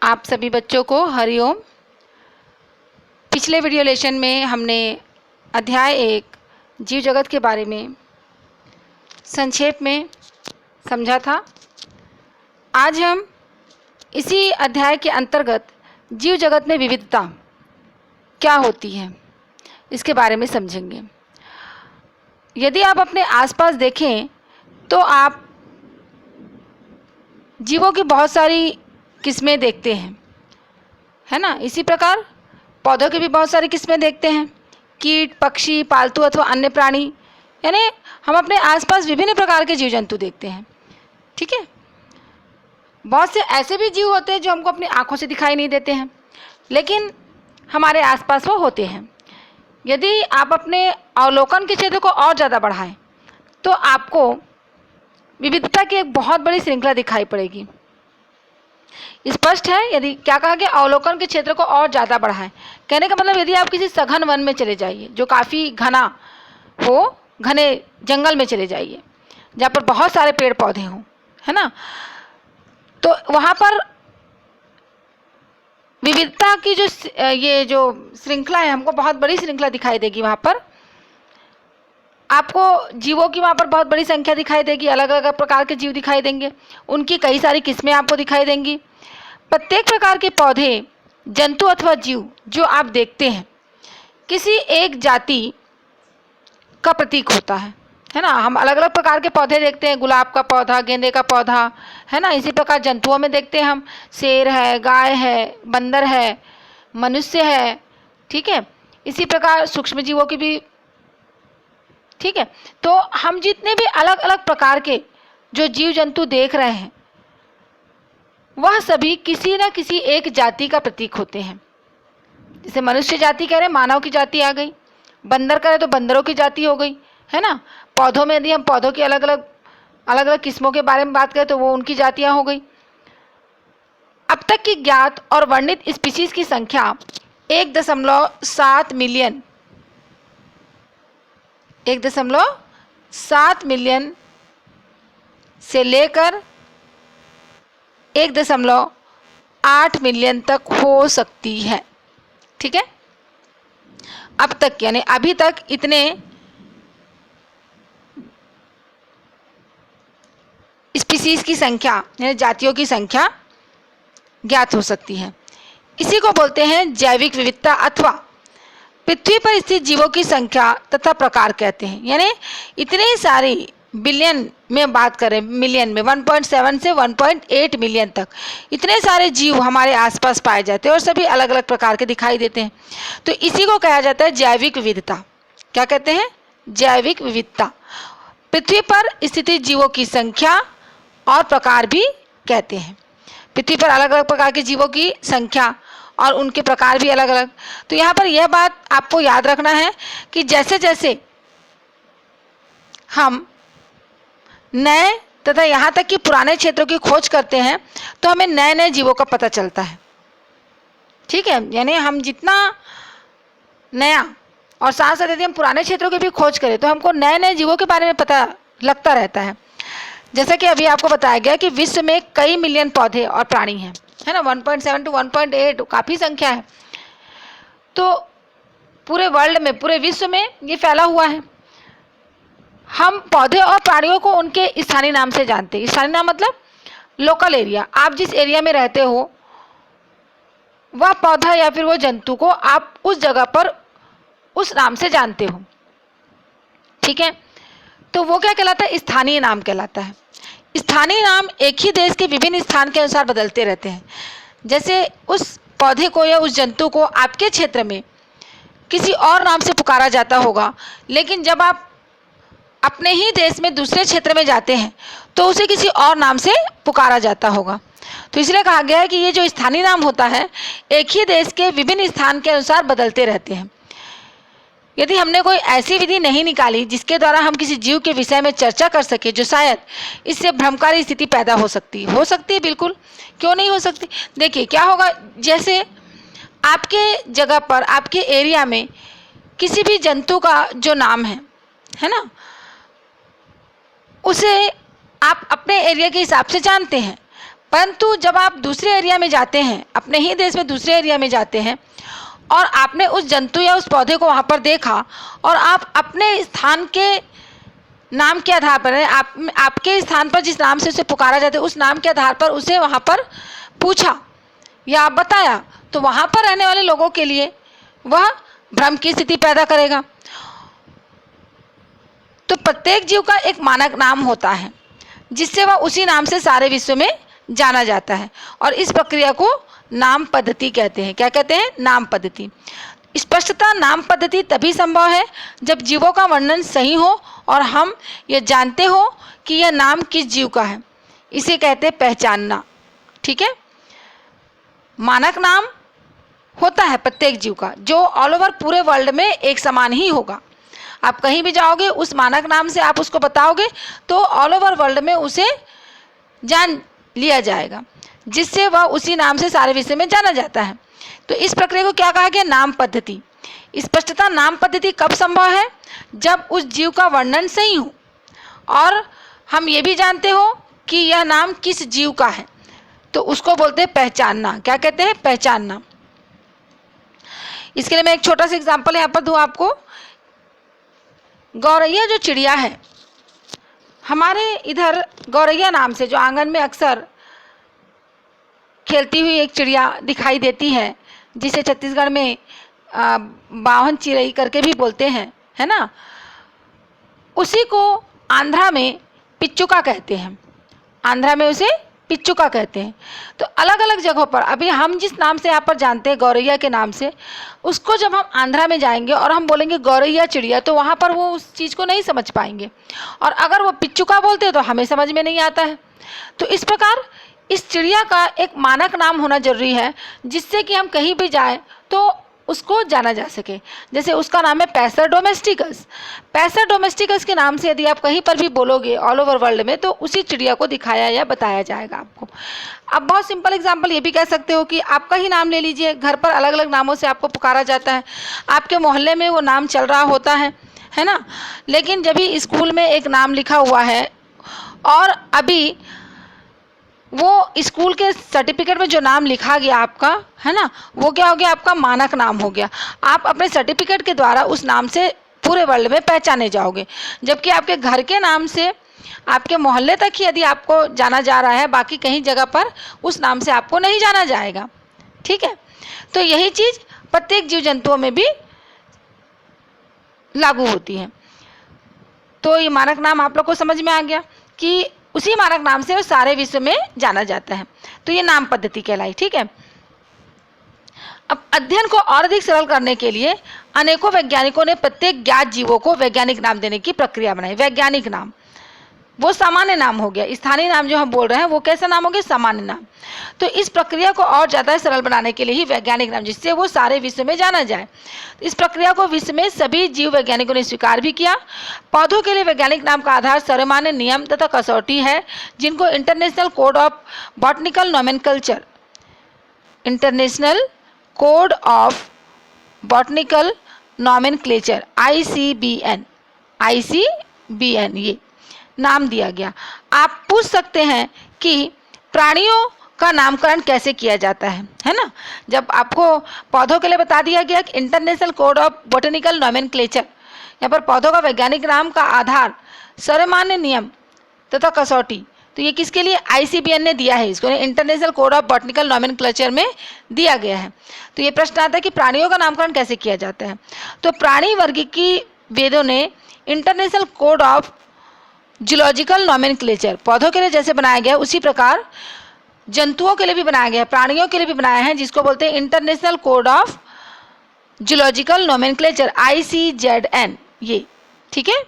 आप सभी बच्चों को हरिओम। पिछले वीडियो लेसन में हमने अध्याय 1 जीव जगत के बारे में संक्षेप में समझा था। आज हम इसी अध्याय के अंतर्गत जीव जगत में विविधता क्या होती है इसके बारे में समझेंगे। यदि आप अपने आसपास देखें तो आप जीवों की बहुत सारी किस्में देखते हैं, है ना। इसी प्रकार पौधों की भी बहुत सारी किस्में देखते हैं, कीट, पक्षी, पालतू अथवा अन्य प्राणी, यानी हम अपने आसपास विभिन्न प्रकार के जीव जंतु देखते हैं। ठीक है। बहुत से ऐसे भी जीव होते हैं जो हमको अपनी आंखों से दिखाई नहीं देते हैं, लेकिन हमारे आसपास वो होते हैं। यदि आप अपने अवलोकन के क्षेत्र को और ज़्यादा बढ़ाएं तो आपको विविधता की एक बहुत बड़ी श्रृंखला दिखाई पड़ेगी। स्पष्ट है। यदि क्या कहा गया, अवलोकन के क्षेत्र को और ज़्यादा बढ़ाएं। कहने का मतलब यदि आप किसी सघन वन में चले जाइए जो काफ़ी घना हो, घने जंगल में चले जाइए जहाँ पर बहुत सारे पेड़ पौधे हों, है ना, तो वहाँ पर विविधता की ये जो श्रृंखला है हमको बहुत बड़ी श्रृंखला दिखाई देगी। वहाँ पर आपको जीवों की वहाँ पर बहुत बड़ी संख्या दिखाई देगी, अलग अलग प्रकार के जीव दिखाई देंगे, उनकी कई सारी किस्में आपको दिखाई देंगी। प्रत्येक प्रकार के पौधे, जंतु अथवा जीव जो आप देखते हैं किसी एक जाति का प्रतीक होता है ना। हम अलग अलग प्रकार के पौधे देखते हैं, गुलाब का पौधा, गेंदे का पौधा, है ना। इसी प्रकार जंतुओं में देखते हैं हम शेर है, गाय है, बंदर है, मनुष्य है। ठीक है। इसी प्रकार सूक्ष्म जीवों की भी। ठीक है। तो हम जितने भी अलग अलग प्रकार के जो जीव जंतु देख रहे हैं वह सभी किसी न किसी एक जाति का प्रतीक होते हैं। जैसे मनुष्य जाति कह रहे, मानव की जाति आ गई। बंदर करें तो बंदरों की जाति हो गई, है ना। पौधों में यदि हम पौधों की अलग अलग किस्मों के बारे में बात करें तो वो उनकी जातियां हो गई। अब तक की ज्ञात और वर्णित स्पीशीज की संख्या 1.7 मिलियन 1.7 मिलियन से लेकर 1.8 मिलियन तक हो सकती है। ठीक है। अब तक यानी अभी तक इतने स्पीशीज की संख्या यानी जातियों की संख्या ज्ञात हो सकती है। इसी को बोलते हैं जैविक विविधता अथवा पृथ्वी पर स्थित जीवों की संख्या तथा प्रकार कहते हैं। यानी इतने सारी बिलियन में बात करें, मिलियन में 1.7 से 1.8 मिलियन तक इतने सारे जीव हमारे आसपास पाए जाते हैं और सभी अलग अलग प्रकार के दिखाई देते हैं। तो इसी को कहा जाता है जैविक विविधता। क्या कहते हैं? जैविक विविधता। पृथ्वी पर स्थित जीवों की संख्या और प्रकार भी कहते हैं। पृथ्वी पर अलग अलग प्रकार के जीवों की संख्या और उनके प्रकार भी अलग अलग। तो यहाँ पर यह बात आपको याद रखना है कि जैसे जैसे हम नए तथा यहाँ तक कि पुराने क्षेत्रों की खोज करते हैं तो हमें नए नए जीवों का पता चलता है। ठीक है। यानी हम जितना नया और साथ साथ यदि हम पुराने क्षेत्रों की भी खोज करें तो हमको नए नए जीवों के बारे में पता लगता रहता है। जैसा कि अभी आपको बताया गया कि विश्व में कई मिलियन पौधे और प्राणी हैं, है ना। 1.7 to 1.8 काफ़ी संख्या है। तो पूरे वर्ल्ड में, पूरे विश्व में ये फैला हुआ है। हम पौधे और प्राणियों को उनके स्थानीय नाम से जानते हैं। स्थानीय नाम मतलब लोकल एरिया। आप जिस एरिया में रहते हो वह पौधा या फिर वो जंतु को आप उस जगह पर उस नाम से जानते हो। ठीक है। तो वो क्या कहलाता है? स्थानीय नाम कहलाता है। स्थानीय नाम एक ही देश के विभिन्न स्थान के अनुसार बदलते रहते हैं। जैसे उस पौधे को या उस जंतु को आपके क्षेत्र में किसी और नाम से पुकारा जाता होगा, लेकिन जब आप अपने ही देश में दूसरे क्षेत्र में जाते हैं तो उसे किसी और नाम से पुकारा जाता होगा। तो इसलिए कहा गया है कि ये जो स्थानीय नाम होता है एक ही देश के विभिन्न स्थान के अनुसार बदलते रहते हैं। यदि हमने कोई ऐसी विधि नहीं निकाली जिसके द्वारा हम किसी जीव के विषय में चर्चा कर सके जो शायद इससे भ्रमकारी स्थिति पैदा हो सकती है। बिल्कुल, क्यों नहीं हो सकती। देखिए क्या होगा, जैसे आपके जगह पर, आपके एरिया में किसी भी जंतु का जो नाम है ना, उसे आप अपने एरिया के हिसाब से जानते हैं, परंतु जब आप दूसरे एरिया में जाते हैं, अपने ही देश में दूसरे एरिया में जाते हैं और आपने उस जंतु या उस पौधे को वहाँ पर देखा और आप अपने स्थान के नाम के आधार पर, आपके स्थान पर जिस नाम से उसे पुकारा जाता है उस नाम के आधार पर उसे वहाँ पर पूछा या आप बताया, तो वहाँ पर रहने वाले लोगों के लिए वह भ्रम की स्थिति पैदा करेगा। तो प्रत्येक जीव का एक मानक नाम होता है जिससे वह उसी नाम से सारे विश्व में जाना जाता है और इस प्रक्रिया को नाम पद्धति कहते हैं। क्या कहते हैं? नाम पद्धति। स्पष्टता नाम पद्धति तभी संभव है जब जीवों का वर्णन सही हो और हम ये जानते हो कि यह नाम किस जीव का है। इसे कहते हैं पहचानना। ठीक है, मानक नाम होता है प्रत्येक जीव का जो ऑल ओवर पूरे वर्ल्ड में एक समान ही होगा। आप कहीं भी जाओगे उस मानक नाम से आप उसको बताओगे तो ऑल ओवर वर्ल्ड में उसे जान लिया जाएगा, जिससे वह उसी नाम से सारे विषय में जाना जाता है। तो इस प्रक्रिया को क्या कहा गया? नाम पद्धति। स्पष्टता नाम पद्धति कब संभव है? जब उस जीव का वर्णन सही हो और हम ये भी जानते हो कि यह नाम किस जीव का है, तो उसको बोलते हैं पहचानना। क्या कहते हैं? पहचानना। इसके लिए मैं एक छोटा सा एग्जाम्पल यहाँ पर दूँ आपको। गौरैया जो चिड़िया है, हमारे इधर गौरैया नाम से जो आंगन में अक्सर खेलती हुई एक चिड़िया दिखाई देती है, जिसे छत्तीसगढ़ में बावन चिड़ई करके भी बोलते हैं, है ना, उसी को आंध्रा में पिच्चुका कहते हैं। आंध्रा में उसे पिच्चुका कहते हैं। तो अलग अलग जगहों पर अभी हम जिस नाम से यहाँ पर जानते हैं गौरैया के नाम से, उसको जब हम आंध्रा में जाएंगे और हम बोलेंगे गौरैया चिड़िया, तो वहाँ पर वो उस चीज़ को नहीं समझ पाएंगे और अगर वो पिच्चुका बोलते हैं तो हमें समझ में नहीं आता है। तो इस प्रकार इस चिड़िया का एक मानक नाम होना जरूरी है जिससे कि हम कहीं भी जाएं तो उसको जाना जा सके। जैसे उसका नाम है पैसर डोमेस्टिकस। पैसर डोमेस्टिकस के नाम से यदि आप कहीं पर भी बोलोगे ऑल ओवर वर्ल्ड में तो उसी चिड़िया को दिखाया या बताया जाएगा आपको। अब बहुत सिंपल एग्जांपल ये भी कह सकते हो कि आपका ही नाम ले लीजिए, घर पर अलग अलग नामों से आपको पुकारा जाता है, आपके मोहल्ले में वो नाम चल रहा होता है ना, लेकिन जब भी स्कूल में एक नाम लिखा हुआ है और अभी वो स्कूल के सर्टिफिकेट में जो नाम लिखा गया आपका, है ना, वो क्या हो गया? आपका मानक नाम हो गया। आप अपने सर्टिफिकेट के द्वारा उस नाम से पूरे वर्ल्ड में पहचाने जाओगे, जबकि आपके घर के नाम से आपके मोहल्ले तक ही यदि आपको जाना जा रहा है, बाकी कहीं जगह पर उस नाम से आपको नहीं जाना जाएगा। ठीक है, तो यही चीज़ प्रत्येक जीव जंतुओं में भी लागू होती है। तो ये मानक नाम आप लोग को समझ में आ गया कि उसी मानक नाम से वो सारे विश्व में जाना जाता है। तो ये नाम पद्धति कहलाई। ठीक है, अब अध्ययन को और अधिक सरल करने के लिए अनेकों वैज्ञानिकों ने प्रत्येक ज्ञात जीवों को वैज्ञानिक नाम देने की प्रक्रिया बनाई। वैज्ञानिक नाम वो सामान्य नाम हो गया, स्थानीय नाम जो हम बोल रहे हैं वो कैसा नाम हो गया? सामान्य नाम। तो इस प्रक्रिया को और ज़्यादा सरल बनाने के लिए ही वैज्ञानिक नाम, जिससे वो सारे विश्व में जाना जाए। इस प्रक्रिया को विश्व में सभी जीव वैज्ञानिकों ने स्वीकार भी किया। पौधों के लिए वैज्ञानिक नाम का आधार सर्वमान्य नियम तथा कसौटी है, जिनको international code of botanical nomenclature, international code of botanical nomenclature ICBN ये नाम दिया गया। आप पूछ सकते हैं कि प्राणियों का नामकरण कैसे किया जाता है ना। जब आपको पौधों के लिए बता दिया गया कि international code of botanical nomenclature, यहाँ पर पौधों का वैज्ञानिक नाम का आधार सर्वमान्य नियम तथा कसौटी, तो ये किसके लिए? ICBN ने दिया है, इसको international code of botanical nomenclature में दिया गया है। तो ये प्रश्न आता है कि प्राणियों का नामकरण कैसे किया जाता है। तो प्राणी वर्गीकी वेदों ने international code of zoological nomenclature पौधों के लिए जैसे बनाया गया उसी प्रकार जंतुओं के लिए भी बनाया गया है, प्राणियों के लिए भी बनाया है, जिसको बोलते हैं international code of zoological nomenclature ICZN ये। ठीक है,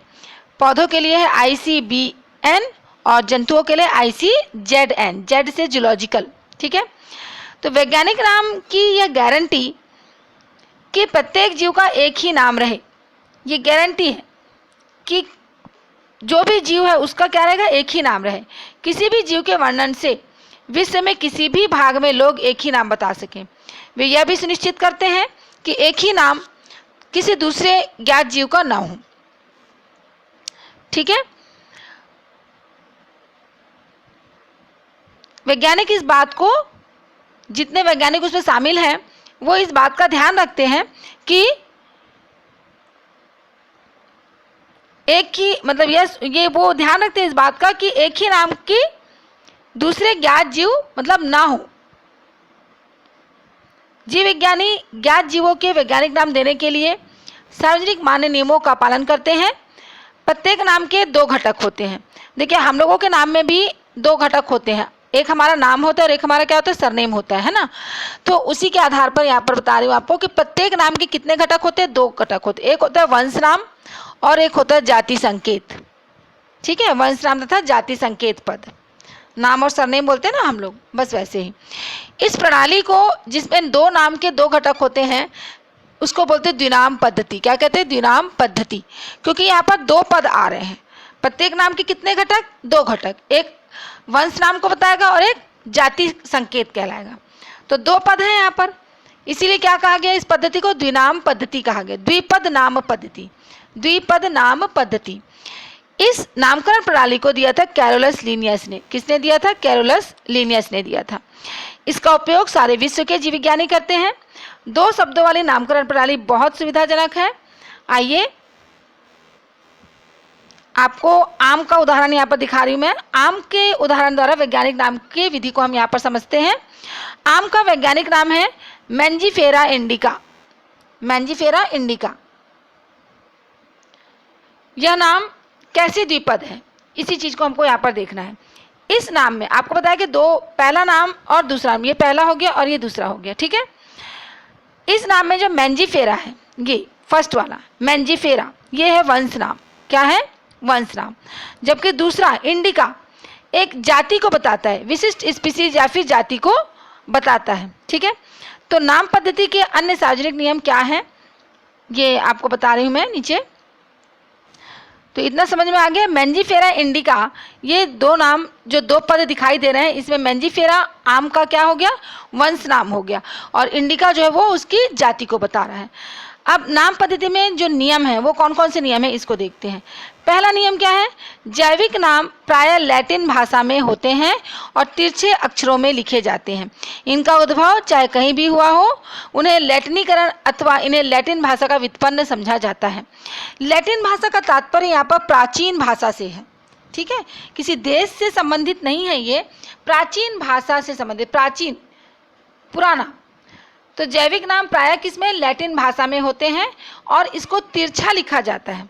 पौधों के लिए है ICBN और जंतुओं के लिए ICZN, जेड से जूलॉजिकल। ठीक है, तो वैज्ञानिक नाम की यह गारंटी कि प्रत्येक जीव का एक ही नाम रहे, ये गारंटी है कि जो भी जीव है उसका क्या रहेगा? एक ही नाम रहे। किसी भी जीव के वर्णन से विश्व में किसी भी भाग में लोग एक ही नाम बता सकें। वे यह भी सुनिश्चित करते हैं कि एक ही नाम किसी दूसरे ज्ञात जीव का ना हो। ठीक है, वैज्ञानिक इस बात को, जितने वैज्ञानिक उसमें शामिल हैं वो इस बात का ध्यान रखते हैं कि एक ही मतलब ये वो ध्यान रखते हैं इस बात का कि एक ही नाम की दूसरे ज्ञात जीव मतलब ना हो। जीव विज्ञानी ज्ञात जीवों के वैज्ञानिक नाम देने के लिए सार्वजनिक मान्य नियमों का पालन करते हैं। प्रत्येक नाम के दो घटक होते हैं। देखिए हम लोगों के नाम में भी दो घटक होते हैं, एक हमारा नाम होता है और एक हमारा क्या होता है, सरनेम होता है ना। तो उसी के आधार पर यहाँ पर बता रही हूँ आपको कि प्रत्येक नाम के कितने घटक होते हैं, दो घटक होते हैं। एक होता है वंश नाम और एक होता है जाति संकेत। ठीक है, वंश नाम तथा जाति संकेत पद, नाम और सरनेम बोलते हैं ना हम लोग, बस वैसे ही। इस प्रणाली को जिसमें दो नाम के दो घटक होते हैं उसको बोलते हैं द्विनाम पद्धति। क्या कहते हैं, द्विनाम पद्धति, क्योंकि यहाँ पर दो पद आ रहे हैं। प्रत्येक नाम के कितने घटक, दो घटक, एक वंश नाम को बताएगा और एक जाति संकेत कहलाएगा। तो दो पद हैं यहाँ पर, इसीलिए क्या कहा गया, इस पद्धति को द्विनाम पद्धति कहा गया, द्विपद नाम पद्धति, द्विपद नाम पद्धति। इस नामकरण प्रणाली को दिया था कैरोलस लीनियस ने। किसने दिया था, कैरोलस लीनियस ने दिया था। इसका उपयोग सारे विश्व के जीव विज्ञानी करते हैं। दो शब्दों वाली नामकरण प्रणाली बहुत सुविधाजनक है। आइए आपको आम का उदाहरण यहाँ पर दिखा रही हूँ मैं। आम के उदाहरण द्वारा वैज्ञानिक नाम की विधि को हम यहाँ पर समझते हैं। आम का वैज्ञानिक नाम है मैंजीफेरा इंडिका। मैंजीफेरा इंडिका, यह नाम कैसे द्विपद है, इसी चीज को हमको यहाँ पर देखना है। इस नाम में आपको बताया कि दो, पहला नाम और दूसरा नाम, ये पहला हो गया और ये दूसरा हो गया। ठीक है, इस नाम में जो मैंजीफेरा है, ये फर्स्ट वाला मैंजीफेरा, ये है वंश नाम। क्या है, वंश नाम। जबकि दूसरा इंडिका एक जाति को बताता है, विशिष्ट स्पीसीज या फिर जाति को बताता है। ठीक है, तो नाम पद्धति के अन्य सार्वजनिक नियम क्या हैं ये आपको बता रही हूँ मैं नीचे। तो इतना समझ में आ गया। मैंजीफेरा इंडिका, ये दो नाम जो दो पद दिखाई दे रहे हैं, इसमें मैंजीफेरा आम का क्या हो गया, वंश नाम हो गया, और इंडिका जो है वो उसकी जाति को बता रहा है। अब नाम पद्धति में जो नियम है वो कौन कौन से नियम है इसको देखते हैं। पहला नियम क्या है, जैविक नाम प्रायः लैटिन भाषा में होते हैं और तिरछे अक्षरों में लिखे जाते हैं। इनका उद्भव चाहे कहीं भी हुआ हो, उन्हें लैटिनीकरण अथवा इन्हें लैटिन भाषा का व्युत्पन्न समझा जाता है। लैटिन भाषा का तात्पर्य यहाँ पर प्राचीन भाषा से है। ठीक है, किसी देश से संबंधित नहीं है, ये प्राचीन भाषा से संबंधित, प्राचीन, पुराना। तो जैविक नाम प्रायः किसमें, लैटिन भाषा में होते हैं और इसको तिरछा लिखा जाता है।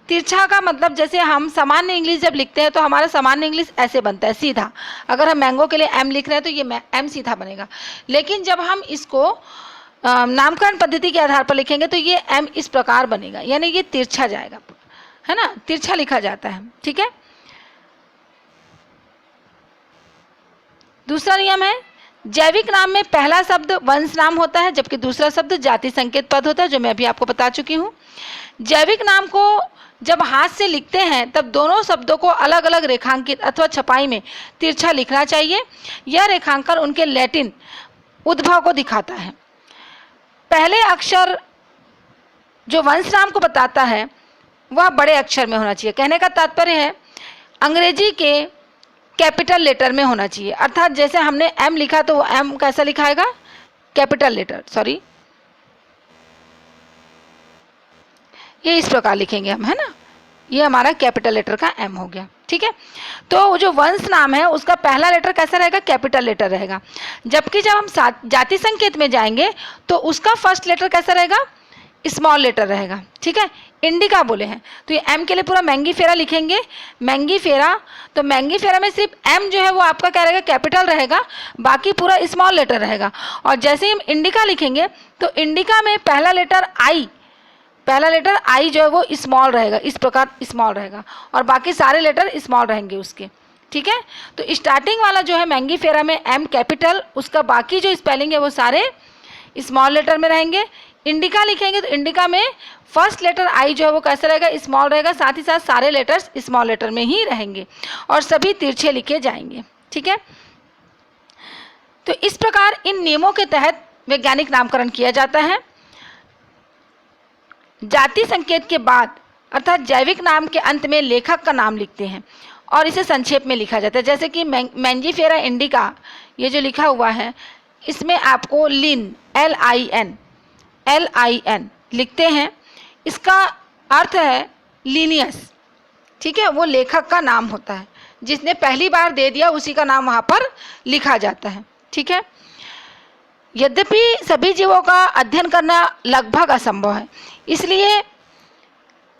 तिरछा का मतलब जैसे हम सामान्य इंग्लिश जब लिखते हैं तो हमारा सामान्य इंग्लिश ऐसे बनता है सीधा। अगर हम मैंगो के लिए एम लिख रहे हैं तो ये एम सीधा बनेगा। लेकिन जब हम इसको नामकरण पद्धति के आधार पर लिखेंगे तो ये एम इस प्रकार बनेगा, यानी ये तिरछा जाएगा, है ना, तिरछा लिखा जाता है। ठीक है, दूसरा नियम है, जैविक नाम में पहला शब्द वंश नाम होता है जबकि दूसरा शब्द जाति संकेत पद होता है, जो मैं अभी आपको बता चुकी हूँ। जैविक नाम को जब हाथ से लिखते हैं तब दोनों शब्दों को अलग अलग रेखांकित अथवा छपाई में तिरछा लिखना चाहिए। यह रेखांकन उनके लैटिन उद्भव को दिखाता है। पहले अक्षर जो वंश नाम को बताता है वह बड़े अक्षर में होना चाहिए। कहने का तात्पर्य है अंग्रेजी के कैपिटल लेटर में होना चाहिए, अर्थात जैसे हमने एम लिखा तो वो एम कैसा लिखाएगा, कैपिटल लेटर, सॉरी, ये इस प्रकार लिखेंगे हम, है ना, ये हमारा कैपिटल लेटर का एम हो गया। ठीक है, तो जो वंश नाम है उसका पहला लेटर कैसा रहेगा, कैपिटल लेटर रहेगा। जबकि जब हम जाति संकेत में जाएंगे तो उसका फर्स्ट लेटर कैसा रहेगा, स्मॉल लेटर रहेगा। ठीक है, इंडिका बोले हैं तो ये एम के लिए पूरा मैंगीफेरा लिखेंगे, मैंगीफेरा। तो मैंगीफेरा में सिर्फ एम जो है वो आपका क्या रहेगा, कैपिटल रहेगा, बाकी पूरा स्मॉल लेटर रहेगा। और जैसे ही हम इंडिका लिखेंगे तो इंडिका में पहला लेटर आई, पहला लेटर आई जो है वो स्मॉल रहेगा, इस प्रकार स्मॉल रहेगा, और बाकी सारे लेटर स्मॉल रहेंगे उसके। ठीक है, तो स्टार्टिंग वाला जो है मैंगीफेरा में एम कैपिटल, उसका बाकी जो स्पेलिंग है वो सारे स्मॉल लेटर में रहेंगे। इंडिका लिखेंगे तो इंडिका में फर्स्ट लेटर आई जो है वो कैसा रहेगा, स्मॉल रहेगा, साथ ही साथ सारे लेटर्स स्मॉल लेटर में ही रहेंगे और सभी तिरछे लिखे जाएंगे। ठीक है, तो इस प्रकार इन नियमों के तहत वैज्ञानिक नामकरण किया जाता है। जाति संकेत के बाद अर्थात जैविक नाम के अंत में लेखक का नाम लिखते हैं और इसे संक्षेप में लिखा जाता है। जैसे कि मैंजीफेरा इंडिका ये जो लिखा हुआ है, इसमें आपको लिन LIN लिखते हैं। इसका अर्थ है लीनियस, ठीक है, वो लेखक का नाम होता है, जिसने पहली बार दे दिया उसी का नाम वहाँ पर लिखा जाता है, ठीक है। यद्यपि सभी जीवों का अध्ययन करना लगभग असंभव है, इसलिए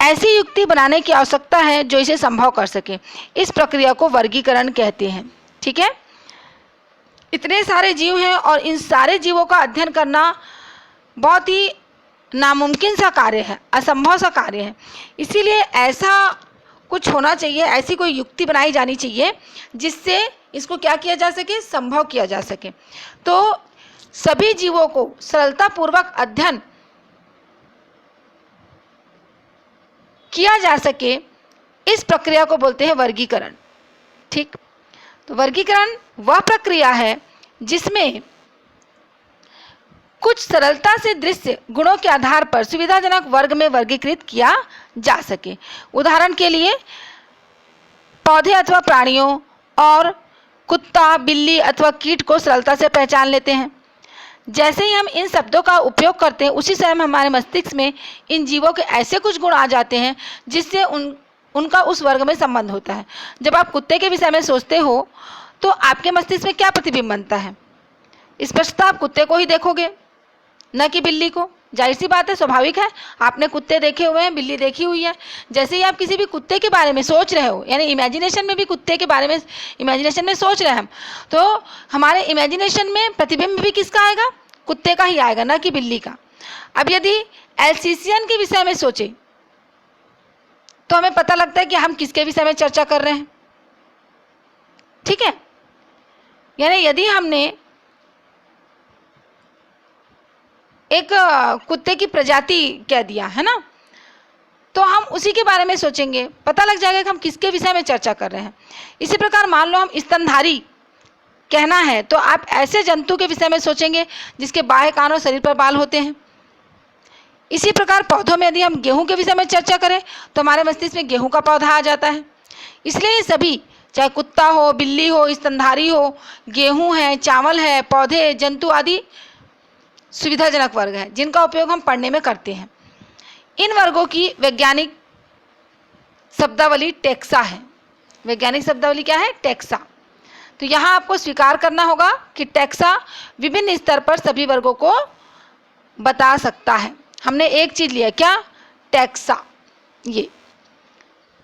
ऐसी युक्ति बनाने की आवश्यकता है जो इसे संभव कर सके। इस प्रक्रिया को वर्गीकरण कहते हैं, ठीक है। इतने सारे जीव हैं और इन सारे जीवों का अध्ययन करना बहुत ही नामुमकिन सा कार्य है, असंभव सा कार्य है। इसीलिए ऐसा कुछ होना चाहिए, ऐसी कोई युक्ति बनाई जानी चाहिए जिससे इसको क्या किया जा सके, संभव किया जा सके। तो सभी जीवों को सरलतापूर्वक अध्ययन किया जा सके, इस प्रक्रिया को बोलते हैं वर्गीकरण, ठीक। तो वर्गीकरण वह प्रक्रिया है जिसमें कुछ सरलता से दृश्य गुणों के आधार पर सुविधाजनक वर्ग में वर्गीकृत किया जा सके। उदाहरण के लिए पौधे अथवा प्राणियों और कुत्ता, बिल्ली अथवा कीट को सरलता से पहचान लेते हैं। जैसे ही हम इन शब्दों का उपयोग करते हैं, उसी समय हमारे मस्तिष्क में इन जीवों के ऐसे कुछ गुण आ जाते हैं जिससे उनका उस वर्ग में संबंध होता है। जब आप कुत्ते के विषय में सोचते हो तो आपके मस्तिष्क में क्या प्रतिबिंब बनता है? स्पष्टतः आप कुत्ते को ही देखोगे, न कि बिल्ली को। जाहिर सी बात है, स्वाभाविक है, आपने कुत्ते देखे हुए हैं, बिल्ली देखी हुई है। जैसे ही आप किसी भी कुत्ते के बारे में सोच रहे हो, यानी इमेजिनेशन में भी कुत्ते के बारे में इमेजिनेशन में सोच रहे हैं हम, तो हमारे इमेजिनेशन में प्रतिबिंब भी किसका आएगा? कुत्ते का ही आएगा, न कि बिल्ली का। अब यदि एल्सेशियन के विषय में सोचे तो हमें पता लगता है कि हम किसके विषय में चर्चा कर रहे हैं, ठीक है। यानी यदि हमने एक कुत्ते की प्रजाति कह दिया है ना, तो हम उसी के बारे में सोचेंगे, पता लग जाएगा कि हम किसके विषय में चर्चा कर रहे हैं। इसी प्रकार मान लो हम स्तनधारी कहना है तो आप ऐसे जंतु के विषय में सोचेंगे जिसके बाएं कान और शरीर पर बाल होते हैं। इसी प्रकार पौधों में यदि हम गेहूं के विषय में चर्चा करें तो हमारे मस्तिष्क में गेहूं का पौधा आ जाता है। इसलिए ये सभी, चाहे कुत्ता हो, बिल्ली हो, स्तनधारी हो, गेहूं है, चावल है, पौधे, जंतु आदि सुविधाजनक वर्ग है जिनका उपयोग हम पढ़ने में करते हैं। इन वर्गों की वैज्ञानिक शब्दावली टेक्सा है। वैज्ञानिक शब्दावली क्या है? टेक्सा। तो यहाँ आपको स्वीकार करना होगा कि टेक्सा विभिन्न स्तर पर सभी वर्गों को बता सकता है। हमने एक चीज लिया, क्या? टेक्सा। ये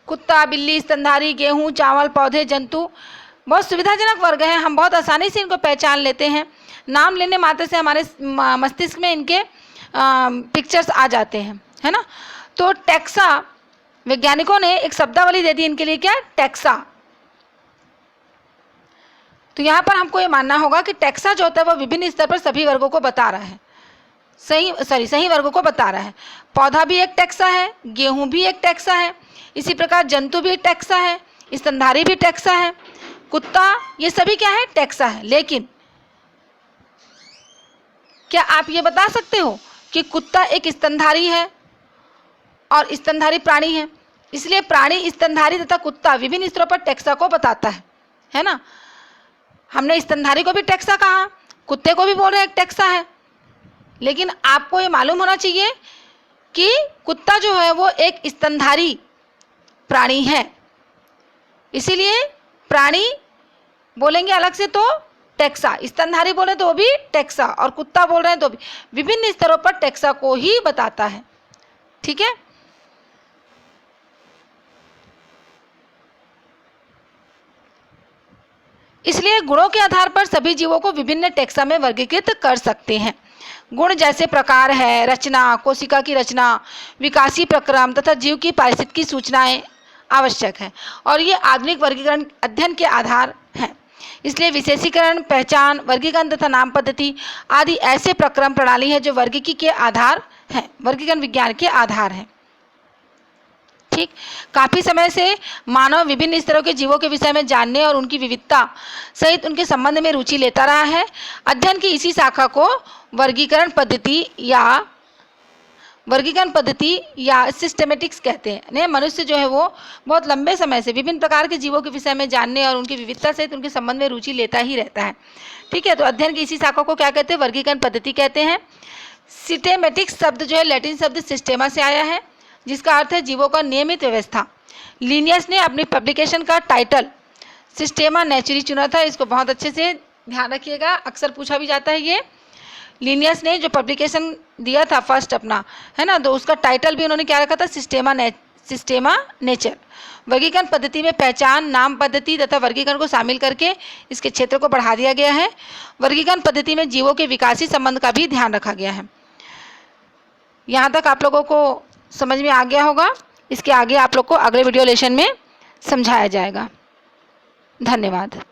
कुत्ता, बिल्ली, स्तनधारी, गेहूं, चावल, पौधे, जंतु बहुत सुविधाजनक वर्ग हैं। हम बहुत आसानी से इनको पहचान लेते हैं। नाम लेने मात्र से हमारे मस्तिष्क में इनके पिक्चर्स आ जाते हैं, है ना। तो टेक्सा, वैज्ञानिकों ने एक शब्दावली दे दी इनके लिए, क्या? टेक्सा। तो यहाँ पर हमको ये मानना होगा कि टेक्सा जो होता है वो विभिन्न स्तर पर सभी वर्गों को बता रहा है। सही वर्गों को बता रहा है। पौधा भी एक टेक्सा है, गेहूं भी एक टेक्सा है, इसी प्रकार जंतु भी टेक्सा है, स्तनधारी भी टेक्सा है, कुत्ता, ये सभी क्या है? टेक्सा है। लेकिन क्या आप ये बता सकते हो कि कुत्ता एक स्तनधारी है और स्तनधारी प्राणी है? इसलिए प्राणी, स्तनधारी तथा कुत्ता विभिन्न स्तरों पर टेक्सा को बताता है ना। हमने स्तनधारी को भी टेक्सा कहा, कुत्ते को भी बोल रहे हैं एक टेक्सा है। लेकिन आपको ये मालूम होना चाहिए कि कुत्ता जो है वो एक स्तनधारी प्राणी है। इसीलिए प्राणी बोलेंगे अलग से तो टेक्सा, स्तनधारी बोले तो वो भी टेक्सा, और कुत्ता बोल रहे हैं तो भी विभिन्न स्तरों पर टेक्सा को ही बताता है, ठीक है। इसलिए गुणों के आधार पर सभी जीवों को विभिन्न टेक्सा में वर्गीकृत कर सकते हैं। गुण जैसे प्रकार है, रचना, कोशिका की रचना, विकासीय प्रक्रम तथा जीव की पारिस्थितिकी सूचनाएं आवश्यक है और ये आधुनिक वर्गीकरण अध्ययन के आधार हैं। इसलिए विशेषीकरण, पहचान, वर्गीकरण तथा नाम पद्धति आदि ऐसे प्रक्रम प्रणाली है जो वर्गीकरण के आधार हैं, वर्गीकरण विज्ञान के आधार हैं, ठीक। काफी समय से मानव विभिन्न स्तरों के जीवों के विषय में जानने और उनकी विविधता सहित उनके संबंध में रुचि लेता रहा है। अध्ययन की इसी शाखा को वर्गीकरण पद्धति या वर्गीकरण पद्धति या सिस्टेमेटिक्स कहते हैं। मनुष्य जो है वो बहुत लंबे समय से विभिन्न प्रकार के जीवों के विषय में जानने और उनकी विविधता से उनके संबंध में रुचि लेता ही रहता है। ठीक है, तो अध्ययन की इसी शाखा को क्या कहते हैं? वर्गीकरण पद्धति कहते हैं। सिस्टेमेटिक्स शब्द जो है लैटिन शब्द सिस्टेमा से आया है, जिसका अर्थ है जीवों का नियमित व्यवस्था। लिनियस ने अपनी पब्लिकेशन का टाइटल सिस्टेमा नेचुरी चुना था। इसको बहुत अच्छे से ध्यान रखिएगा, अक्सर पूछा भी जाता है ये। लिनियस ने जो पब्लिकेशन दिया था फर्स्ट अपना, है ना, तो उसका टाइटल भी उन्होंने क्या रखा था? सिस्टेमा नेचर। वर्गीकरण पद्धति में पहचान, नाम पद्धति तथा वर्गीकरण को शामिल करके इसके क्षेत्र को बढ़ा दिया गया है। वर्गीकरण पद्धति में जीवों के विकासी संबंध का भी ध्यान रखा गया है। यहाँ तक आप लोगों को समझ में आ गया होगा। इसके आगे आप लोग को अगले वीडियो लेसन में समझाया जाएगा। धन्यवाद।